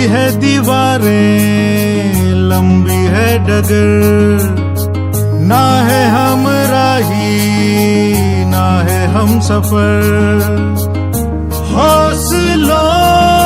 है दीवारें, लंबी है डगर, ना है हम राही ना है हम सफर। हौसलों